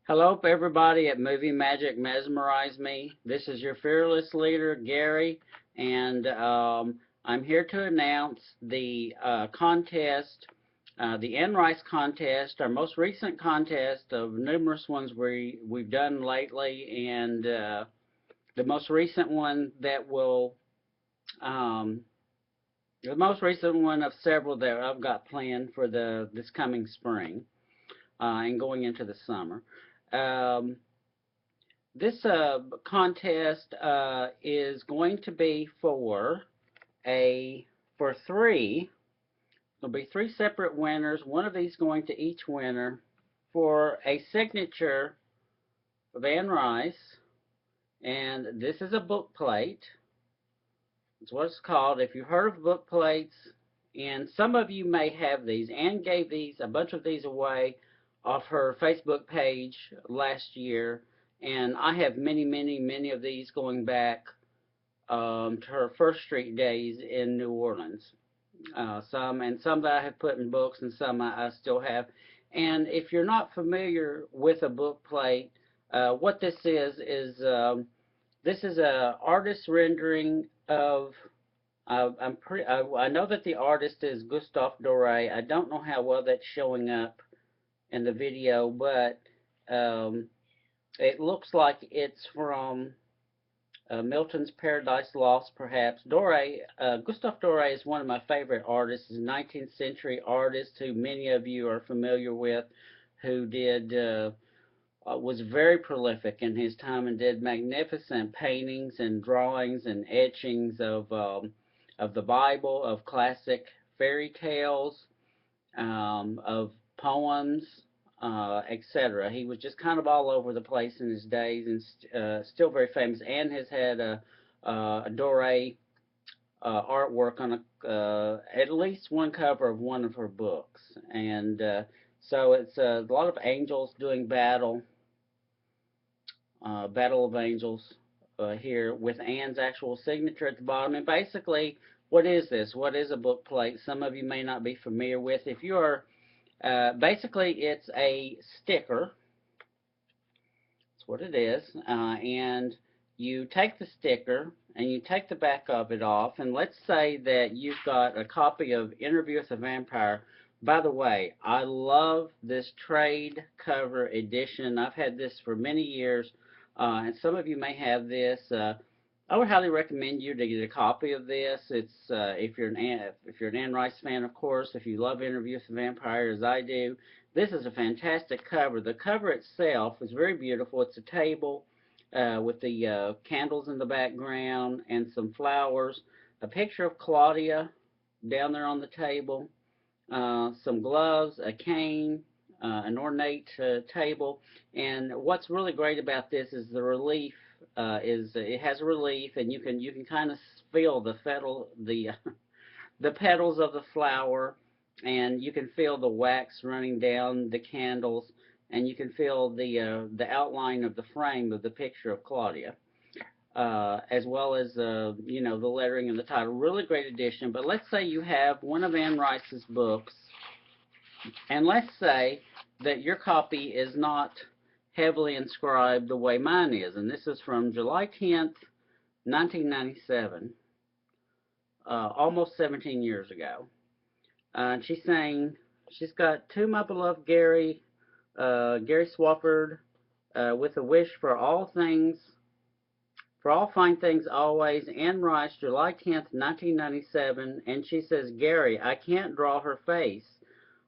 Hello, everybody at Movie Magic Mesmerize Me. This is your fearless leader, Gary, and I'm here to announce the contest, the Anne Rice contest, our most recent contest of numerous ones we've done lately, and the most recent one that will, um, the most recent one of several that I've got planned for this coming spring and going into the summer. Um, This contest is going to be a for three. There'll be three separate winners. One of these going to each winner for a signature of Anne Rice, and this is a book plate. It's what it's called. If you've heard of book plates, and some of you may have these. Anne gave a bunch of these away off her Facebook page last year, and I have many of these going back to her First Street days in New Orleans. Some that I have put in books, and some I still have. And if you're not familiar with a book plate, what this is a artist rendering of. I know that the artist is Gustave Doré. I don't know how well that's showing up in the video, but um, it looks like it's from Milton's Paradise Lost, perhaps. Gustave Doré is one of my favorite artists. He's a 19th century artist who many of you are familiar with, who was very prolific in his time and did magnificent paintings and drawings and etchings of the Bible, of classic fairy tales, of poems, etc. He was just kind of all over the place in his days, and still very famous. And has had a Doré artwork on at least one cover of one of her books, and so it's a lot of angels doing Battle of Angels here with Anne's actual signature at the bottom. And basically, what is this? What is a book plate? Some of you may not be familiar with. If you are, basically, it's a sticker. That's what it is. And you take the sticker and you take the back of it off. And let's say that you've got a copy of Interview with a Vampire. By the way, I love this trade cover edition. I've had this for many years, and some of you may have this. I would highly recommend you to get a copy of this. It's if you're an Anne Rice fan, of course. If you love Interview with the Vampire, as I do, this is a fantastic cover. The cover itself is very beautiful. It's a table with the candles in the background and some flowers. A picture of Claudia down there on the table, some gloves, a cane, an ornate table. And what's really great about this is the relief. It has a relief, and you can kind of feel the petals of the flower, and you can feel the wax running down the candles, and you can feel the outline of the frame of the picture of Claudia. As well as the lettering and the title. Really great edition. But let's say you have one of Anne Rice's books, and let's say that your copy is not heavily inscribed the way mine is, and this is from July 10th, 1997, almost 17 years ago. And she's saying she's got to my beloved Gary Swafford, with a wish for all fine things always, Anne Rice, July 10th, 1997, and she says, Gary, I can't draw her face.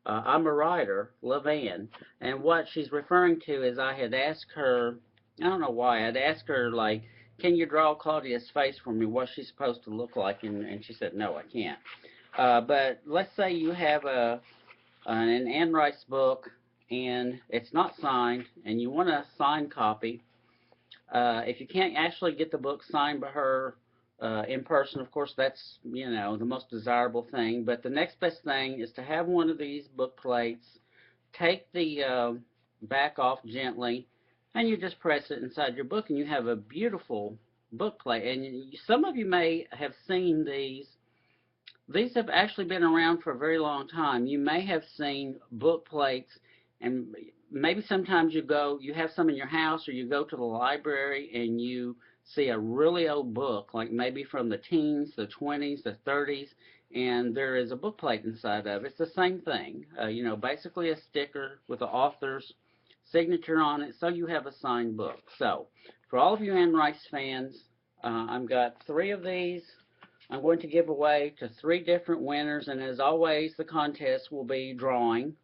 I'm a writer, love Anne. And what she's referring to is I had asked her, I don't know why, I'd asked her, like, can you draw Claudia's face for me? What's she supposed to look like? And she said, no, I can't. But let's say you have an Anne Rice book, and it's not signed, and you want a signed copy. If you can't actually get the book signed by her in person, of course, that's the most desirable thing. But the next best thing is to have one of these book plates. Take the back off gently, and you just press it inside your book, and you have a beautiful book plate. And some of you may have seen these. These have actually been around for a very long time. You may have seen book plates, and maybe sometimes you have some in your house, or you go to the library and you see a really old book, like maybe from the teens, the 20s, the 30s, and there is a book plate inside of it. It's the same thing, basically a sticker with the author's signature on it, so you have a signed book. So, for all of you Anne Rice fans, I've got 3 of these. I'm going to give away to 3 different winners, and as always, the contest will be drawing.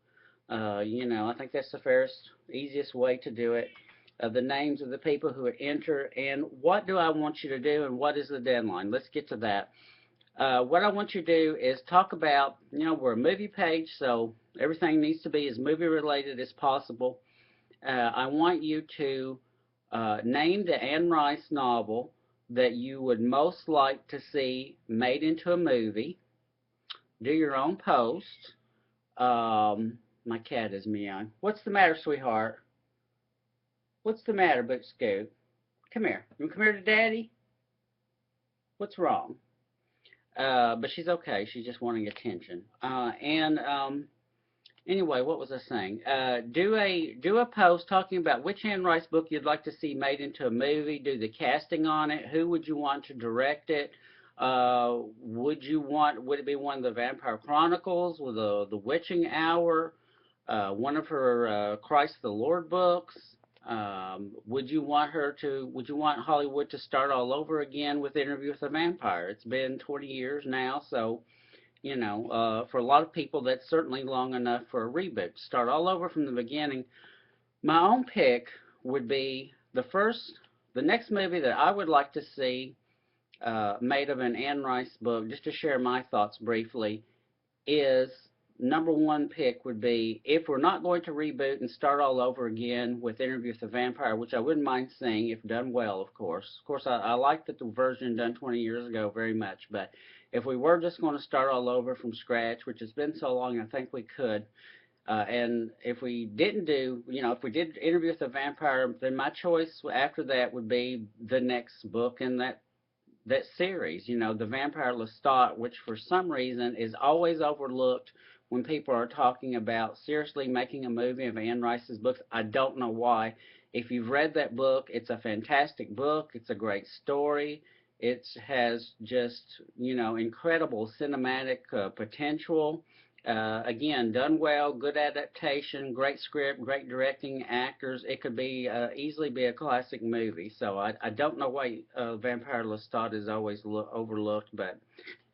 I think that's the fairest, easiest way to do it. The names of the people who would enter, and what do I want you to do, and what is the deadline? Let's get to that. What I want you to do is talk about, we're a movie page, so everything needs to be as movie related as possible. I want you to name the Anne Rice novel that you would most like to see made into a movie. Do your own post. My cat is meowing. What's the matter, sweetheart? What's the matter, Big Scoot? Come here. You come here to Daddy? What's wrong? But she's okay. She's just wanting attention. Anyway, what was I saying? Do a post talking about which Anne Rice book you'd like to see made into a movie. Do the casting on it. Who would you want to direct it? Would it be one of the Vampire Chronicles, with the Witching Hour, one of her Christ the Lord books? Would you want Hollywood to start all over again with Interview with a Vampire? It's been 20 years now, so for a lot of people, that's certainly long enough for a reboot. Start all over from the beginning. My own pick would be the next movie that I would like to see made of an Anne Rice book, just to share my thoughts briefly, is number 1 pick would be, if we're not going to reboot and start all over again with Interview with the Vampire, which I wouldn't mind seeing if done well, of course. Of course, I like the version done 20 years ago very much, but if we were just going to start all over from scratch, which has been so long, I think we could. And if we didn't if we did Interview with the Vampire, then my choice after that would be the next book in that series, The Vampire Lestat, which for some reason is always overlooked when people are talking about seriously making a movie of Anne Rice's books. I don't know why. If you've read that book, it's a fantastic book. It's a great story. It has just, incredible cinematic potential. Again, done well, good adaptation, great script, great directing, actors. It could be easily be a classic movie. So I don't know why Vampire Lestat is always overlooked, but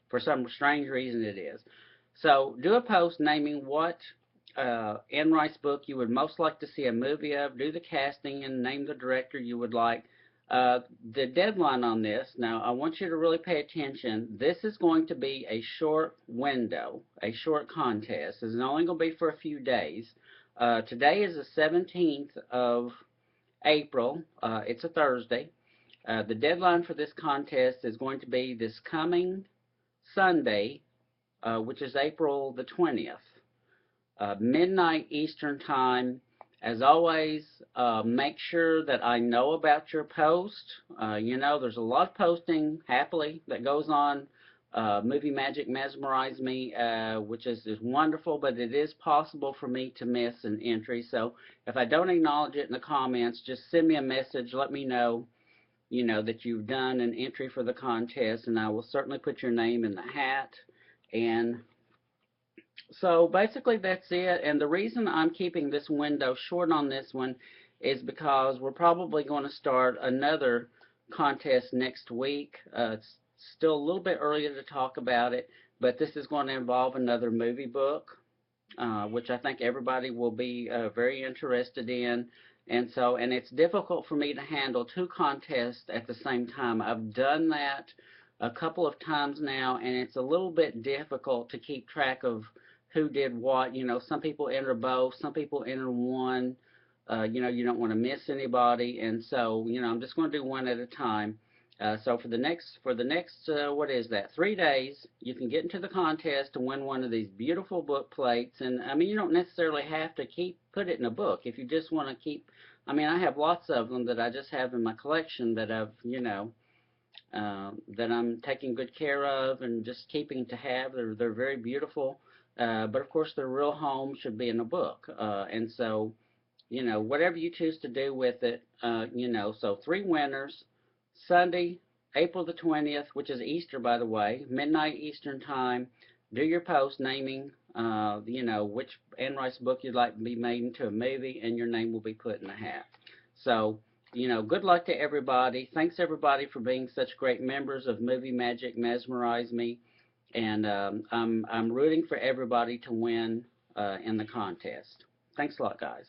for some strange reason it is. So do a post naming what Anne Rice book you would most like to see a movie of. Do the casting and name the director you would like. The deadline on this, now I want you to really pay attention. This is going to be a short window, a short contest. It's only going to be for a few days. Today is the 17th of April. It's a Thursday. The deadline for this contest is going to be this coming Sunday, which is April the 20th, midnight Eastern Time. As always, make sure that I know about your post. There's a lot of posting, happily, that goes on. Movie Magic Mesmerize Me, which is wonderful, but it is possible for me to miss an entry. So if I don't acknowledge it in the comments, just send me a message. Let me know, that you've done an entry for the contest, and I will certainly put your name in the hat. And so basically that's it, and the reason I'm keeping this window short on this one is because we're probably going to start another contest next week. It's still a little bit early to talk about it, but this is going to involve another movie book, which I think everybody will be very interested in. And it's difficult for me to handle 2 contests at the same time. I've done that a couple of times now, and it's a little bit difficult to keep track of who did what. Some people enter both, some people enter one. You don't want to miss anybody, and so I'm just going to do one at a time. So for the next what is that, 3 days, you can get into the contest to win one of these beautiful book plates. And you don't necessarily have to put it in a book if you just want to keep. I have lots of them that I just have in my collection that I've that I'm taking good care of and just keeping to have. They're very beautiful. But of course, their real home should be in a book. And so, you know, whatever you choose to do with it, you know, so 3 winners, Sunday, April the 20th, which is Easter, by the way, midnight Eastern time. Do your post naming, you know, which Anne Rice book you'd like to be made into a movie, and your name will be put in the hat. So, you know, good luck to everybody. Thanks everybody for being such great members of Movie Magic Mesmerize Me, and I'm rooting for everybody to win in the contest. Thanks a lot, guys.